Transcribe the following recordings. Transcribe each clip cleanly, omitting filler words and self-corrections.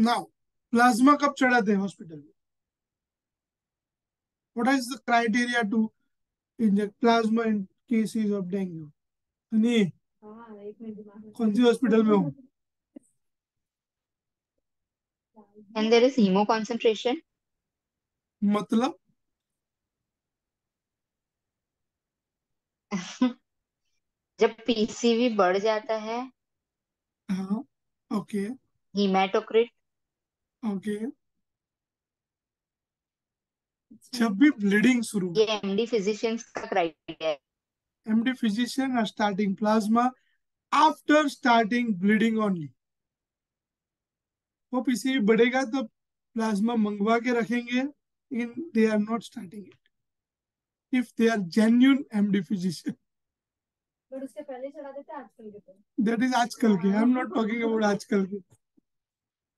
Now plasma कब चढ़ाते हैं हॉस्पिटल में? What is the criteria to inject plasma in cases of dengue? नहीं, कौन सी हॉस्पिटल में हो? And there is hemo concentration. मतलब जब पीसीवी बढ़ जाता है, हाँ, ओके हीमेटोक्रिट। ओके, जब भी ब्लीडिंग शुरू हो, ये एमडी फिजिशियंस का क्राइटेरिया है। MD physician are starting plasma after starting bleeding only. वो पीसीवी बढ़ेगा तो प्लाज्मा मंगवा के रखेंगे, लेकिन they are not starting it if they are genuine MD physician. But उसके पहले चढ़ा देते आजकल के तो। दैट इज आजकल के, I am not talking about आजकल के,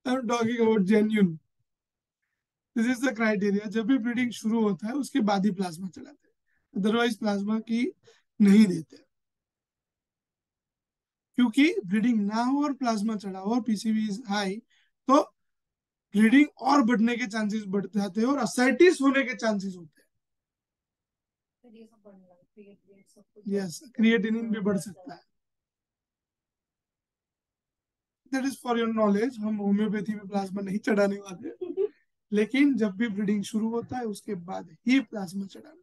I am talking about genuine. This is the criteria, जब भी ब्लीडिंग शुरू होता है उसके बाद ही प्लाज्मा चढ़ाते हैं, अदरवाइज प्लाज्मा की नहीं देते। क्योंकि ब्लीडिंग ना हो और प्लाज्मा चढ़ा हो और पीसीवी इज हाई, तो ब्लीडिंग और बढ़ने के चांसेस बढ़ जाते हैं और असाइटिस होने के चांसेस होते हैं। फिर ये सब बढ़ने लगा, क्रिएटिनिन सब कुछ। यस, क्रिएटिनिन भी बढ़ सकता है। That is for your knowledge, हम होम्योपैथी में प्लाज्मा नहीं चढ़ाने वाले, लेकिन जब भी ब्लीडिंग शुरू होता है उसके बाद ही प्लाज्मा चढ़ाना।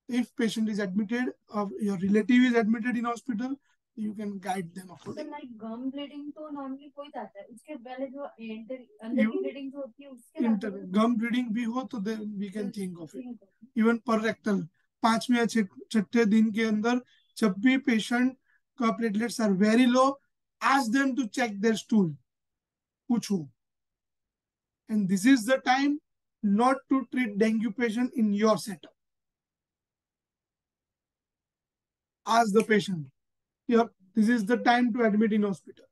If patient is admitted or your relative is admitted in hospital, you can guide them तो accordingly. लाइक गम ब्लीडिंग तो नॉर्मली कोई जाता है, उसके पहले जो अंदर की ब्लीडिंग जो होती है उसके इंटर गम ब्लीडिंग भी हो तो then we can think of it. Even per rectal 5वें या 6ठे दिन के अंदर जब भी पेशेंट का platelets are very low, ask them to check their stool. पूछो. And this is the time not to treat dengue patient in your setup. Ask the patient. This is the time to admit in hospital.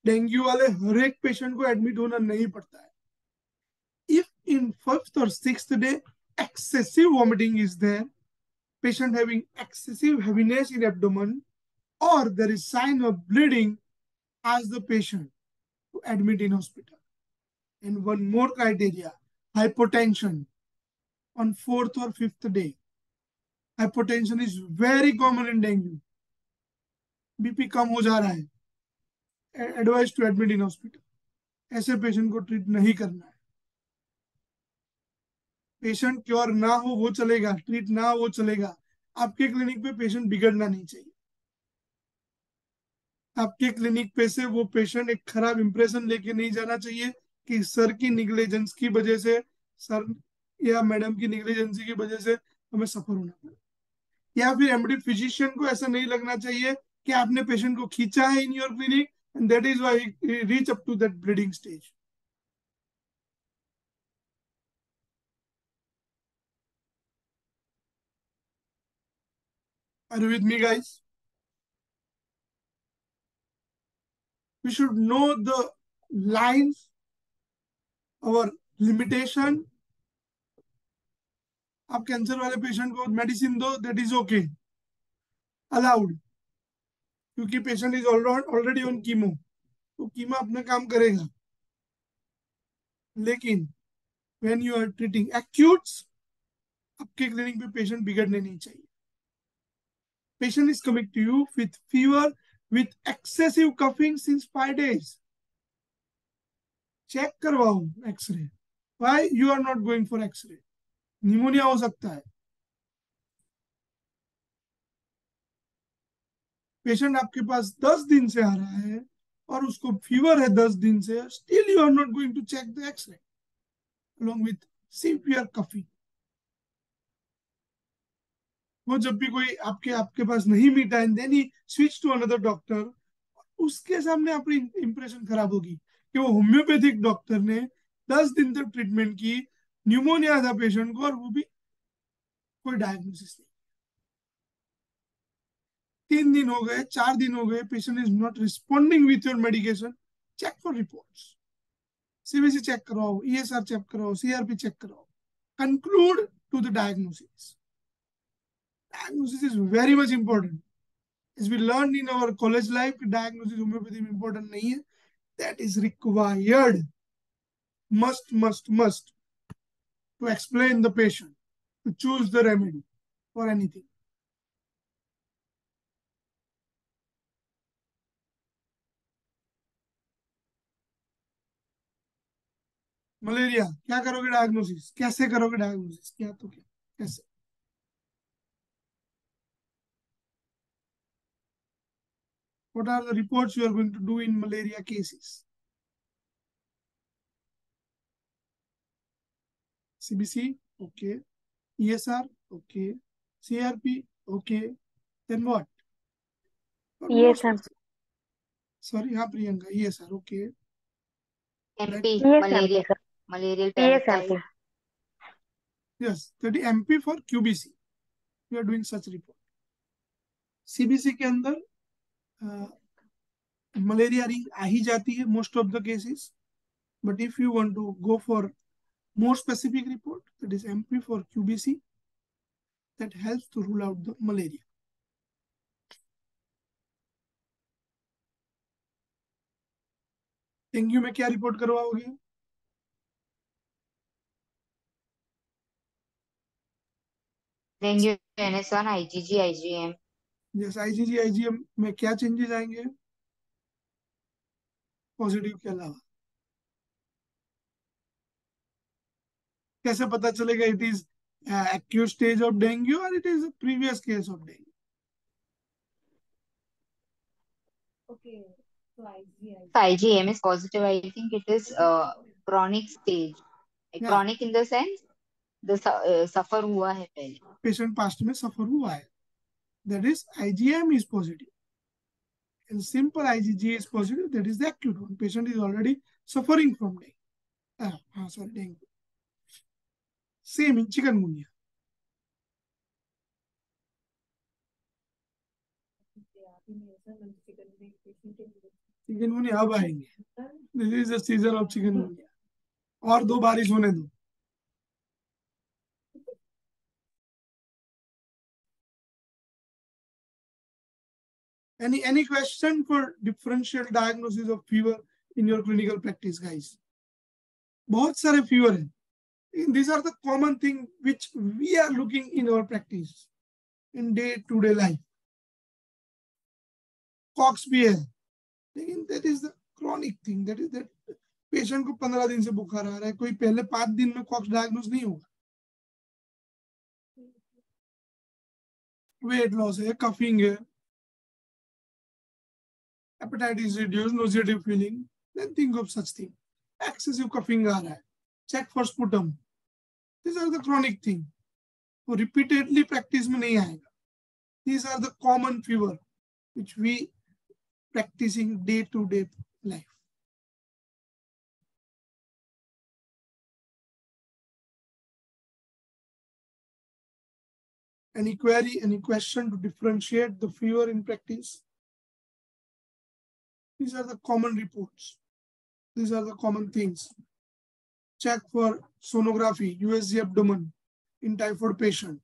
Dengue वाले हर एक patient को admit होना नहीं पड़ता है. If in 5th or 6th day excessive vomiting is there, patient having excessive heaviness in abdomen, or there is sign of bleeding, ask the patient to admit in hospital. And one more criteria, hypotension on 4th or 5th day. Hypotension is very common in dengue. BP कम हो जा रहा है, advice to admit in hospital. ऐसे patient को treat नहीं करना है। पेशेंट क्योर ना हो वो चलेगा, ट्रीट ना हो वो चलेगा। आपके क्लिनिक पे पेशेंट बिगड़ना नहीं चाहिए। आपके क्लिनिक पे से वो पेशेंट एक खराब इंप्रेशन लेके नहीं जाना चाहिए कि सर की निग्लिजेंस की वजह से, सर या मैडम की निग्लिजेंसी की वजह से हमें सफर होना पड़ा, या फिर एमडी फिजिशियन को ऐसा नहीं लगना चाहिए कि आपने पेशेंट को खींचा है in your clinic and that is why he reach up to that bleeding stage. Are you with me, guys? We should know the lines, our limitation. आप कैंसर वाले पेशेंट को मेडिसिन दो, दैट इज ओके, अलाउड, क्योंकि patient is already on chemo, तो chemo अपना काम करेगा। लेकिन when you are treating acutes, आपके क्लिनिक पे पेशेंट बिगड़ने नहीं चाहिए। Patient is coming to you with fever, with excessive coughing since 5 days. Check करवाओ x-ray. Why you are not going for x-ray? Pneumonia हो सकता है। पेशेंट आपके पास 10 दिन से आ रहा है और उसको फीवर है 10 दिन से, still you are not going to check the x-ray along with severe coughing. वो जब भी कोई आपके पास नहीं मीटा and then he switch to another doctor, उसके सामने अपनी इंप्रेशन खराब होगी कि वो होम्योपैथिक डॉक्टर ने 10 दिन तक ट्रीटमेंट की, न्यूमोनिया था पेशेंट को और वो भी कोई डायग्नोसिस नहीं। 3 दिन हो गए, 4 दिन हो गए, patient is not responding with your medication, check for reports. CBC check कराओ, ईएसआर चेक कराओ, सीआरपी चेक कराओ, conclude to the diagnosis. Diagnosis is very much important. As we learned in our college life, diagnosis homeopathy में important नहीं है, that is required. must to explain the patient, to choose the remedy for anything. Malaria क्या करोगे diagnosis, कैसे करोगे diagnosis, क्या तो क्या कैसे? What are the reports you are going to do in malaria cases? CBC, okay. ESR, okay. CRP, okay. Then what? Yes, sir. Sorry, हाँ Priyanka, ESR, okay. MP, Yes, malaria, sir. malarial Yes, paratype. sir. Yes, that is MP for QBC. We are doing such report. CBC के अंदर malaria ring आ ही जाती है most of the cases. But if you want to go for more specific report, that is MP for QBC, that helps to rule out the malaria. Dengue में क्या report करवाओगे? Dengue NS1, IgG, IgM. जैसे IgG IgM में क्या changes आएंगे positive के अलावा? कैसे पता चलेगा it is acute stage of dengue or it is a previous case of dengue? Okay. So IgG. IgM is positive. I think it is chronic stage. Yeah. Chronic in the sense the suffer हुआ है पहले. Patient past में suffer हुआ है. That is IgM is positive. And simple IgG is positive. That is the acute one. Patient is already suffering from dengue. Sorry, dengue. Same in chikungunya. Chikungunya अब आएंगे. This is the season of chikungunya. और 2 बारिश होने दो. Any question for differential diagnosis of fever in your clinical practice, guys? बहुत सारे fever हैं. These are the common thing which we are looking in our practice in day-to-day life. Cox भी है, लेकिन that is the chronic thing. That is that patient को 15 दिन से बुखार आ रहा है, कोई पहले 5 दिन में कॉक्स डायग्नोस नहीं होगा. वेट लॉस है, कफिंग है, hepatitis reduced, nauseative feeling, then think of such thing. Excessive coughing आ रहा है, check for sputum. These are the chronic thing. वो repeatedly practice में नहीं आएगा. These are the common fever which we practicing day-to-day life. Any query, any question to differentiate the fever in practice? These are the common reports. These are the common things. Check for sonography, USG abdomen in typhoid patient.